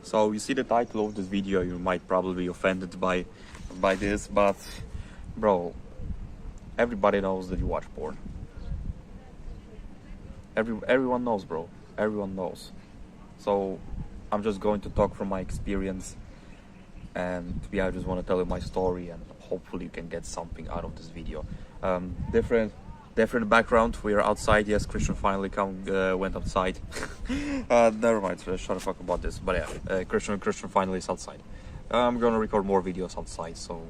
So you see the title of this video, you might probably be offended by this, but bro, everybody knows that you watch porn. Everyone knows, bro. Everyone knows. So I'm just going to talk from my experience, and I just want to tell you my story, and hopefully you can get something out of this video. Different background. We are outside. Yes, Christian finally went outside. Never mind. Shut the fuck about this. But yeah, Christian finally is outside. I'm gonna record more videos outside, so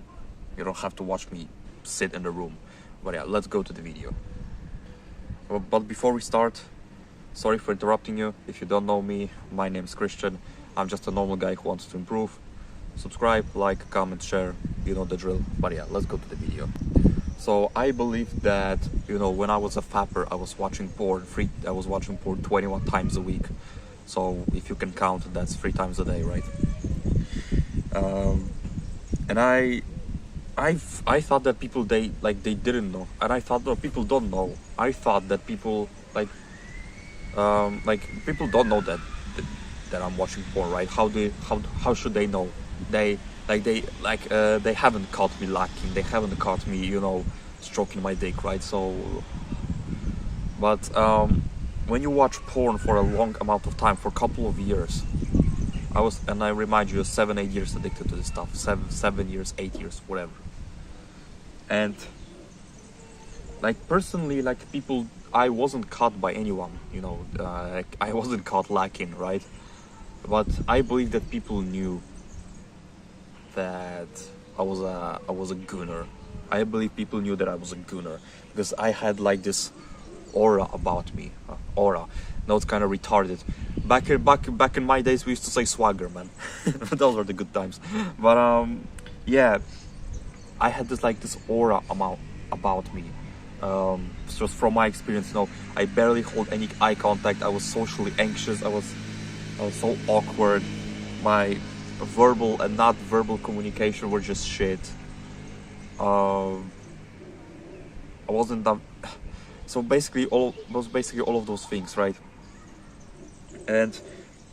you don't have to watch me sit in the room. But yeah, let's go to the video. But before we start, sorry for interrupting you. If you don't know me, my name's Christian. I'm just a normal guy who wants to improve. Subscribe, like, comment, share. You know the drill. But yeah, let's go to the video. So I believe that, when I was a fapper, I was watching porn 21 times a week. So if you can count, that's 3 times a day, right? And I thought that people they didn't know, and I thought that people don't know. I thought that people people don't know that I'm watching porn, right? How should they know? They haven't caught me lacking. They haven't caught me, stroking my dick, right? So, but when you watch porn for a long amount of time, for a couple of years, I remind you, 7-8 years addicted to this stuff. 7 years, 8 years, whatever. And personally, people, I wasn't caught by anyone, I wasn't caught lacking, right? But I believe that people knew that I was a gooner. I believe people knew that I was a gooner because I had this aura about me. Aura. Now it's kind of retarded. Back in my days, we used to say swagger, man. Those were the good times. But yeah, I had this aura about me. Just from my experience, I barely hold any eye contact. I was socially anxious. I was so awkward. My verbal and not verbal communication were just shit. I wasn't done. So basically all of those things, right? And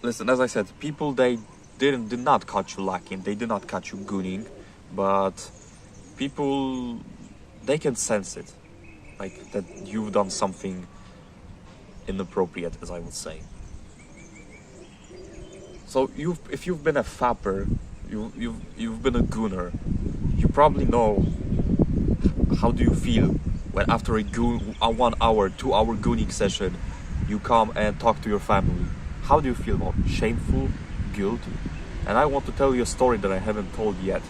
listen, as I said, people, they did not catch you lacking. They did not catch you gooning, but people, they can sense it, that you've done something inappropriate, as I would say. So if you've been a fapper, you've been a gooner, you probably know how do you feel when after a 1 hour, 2 hour gooning session, you come and talk to your family. How do you feel about shameful, guilt? And I want to tell you a story that I haven't told yet.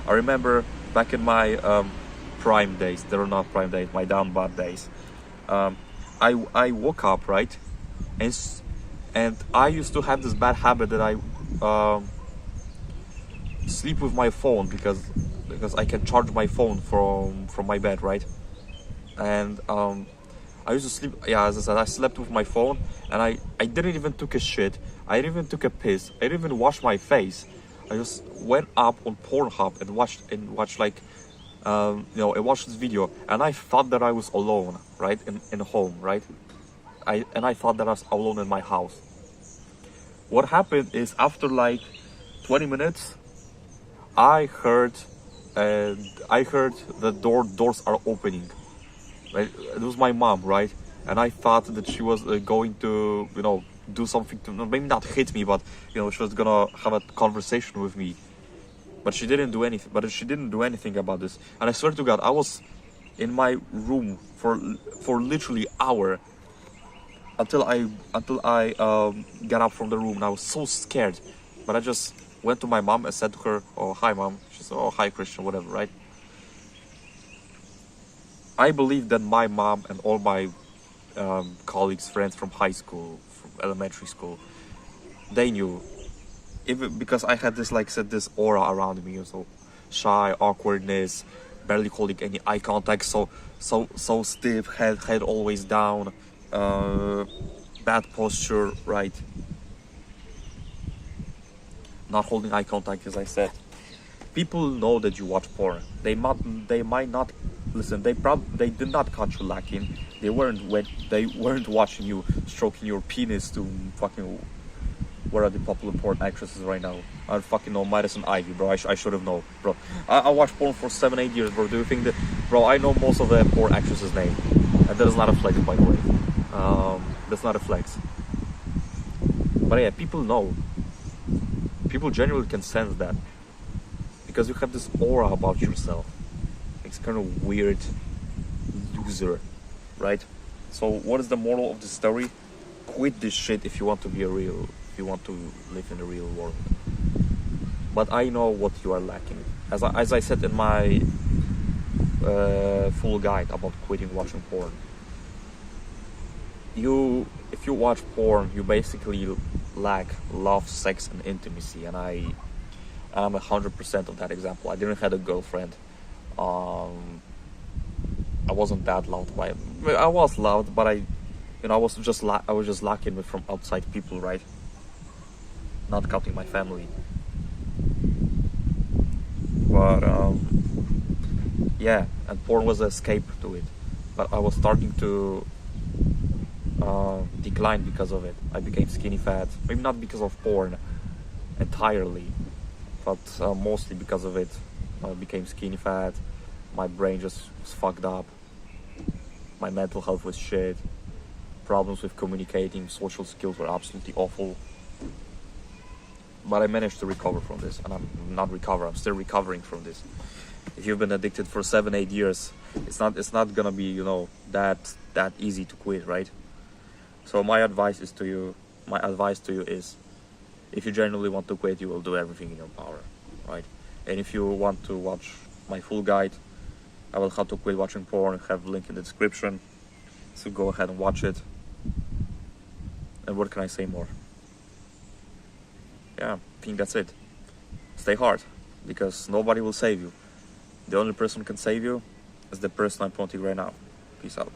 I remember back in my prime days, they were not prime days, my down bad days. I woke up, right, and I used to have this bad habit that I sleep with my phone because I can charge my phone from my bed, right? And I used to sleep, yeah, as I said, I slept with my phone, and I didn't even took a shit. I didn't even took a piss. I didn't even wash my face. I just went up on Pornhub and watched I watched this video, and I thought that I was alone, right, in home, right? I thought that I was alone in my house. What happened is, after 20 minutes, I heard the doors are opening. Right? It was my mom, right? And I thought that she was going to, do something to, maybe not hit me, but she was gonna have a conversation with me. But she didn't do anything. But she didn't do anything about this. And I swear to God, I was in my room for literally an hour until I got up from the room, and I was so scared. But I just went to my mom and said to her, "Oh, hi, mom." She said, "Oh, hi, Christian," whatever, right? I believe that my mom and all my colleagues, friends from high school, from elementary school, they knew, even because I had this, this aura around me, so shy, awkwardness, barely holding any eye contact, so stiff, head always down, bad posture, right? Not holding eye contact, as I said. People know that you watch porn. They might not listen. They did not catch you lacking. They weren't watching you stroking your penis to fucking What are the popular porn actresses right now? I don't fucking know. Madison Ivy, bro. I should have known, bro. I watched porn for 7-8 years, bro. Do you think that, bro? I know most of the porn actresses' name, and that is not a flex, by the way. That's not a flex. But yeah, people know. People genuinely can sense that because you have this aura about yourself. It's kind of weird, loser, right? So, what is the moral of the story? Quit this shit if you want to be if you want to live in the real world. But I know what you are lacking. As I said in my full guide about quitting watching porn. If you watch porn, you basically lack love, sex, and intimacy. And I'm 100% of that example. I didn't have a girlfriend. I wasn't that loved by. I was loved, but I was just lacking it from outside people, right? Not counting my family. But yeah, and porn was an escape to it. But I was starting to decline because of it. I became skinny fat. Maybe not because of porn entirely, but mostly because of it. I became skinny fat. My brain just was fucked up. My mental health was shit. Problems with communicating, social skills were absolutely awful. But I managed to recover from this, and I'm still recovering from this. If you've been addicted for 7-8 years, it's not gonna be, that easy to quit, right? So my advice to you is, if you genuinely want to quit, you will do everything in your power, right? And if you want to watch my full guide, I will how to quit watching porn, have a link in the description, so go ahead and watch it. And what can I say more? Yeah, I think that's it. Stay hard, because nobody will save you. The only person who can save you is the person I'm pointing right now. Peace out.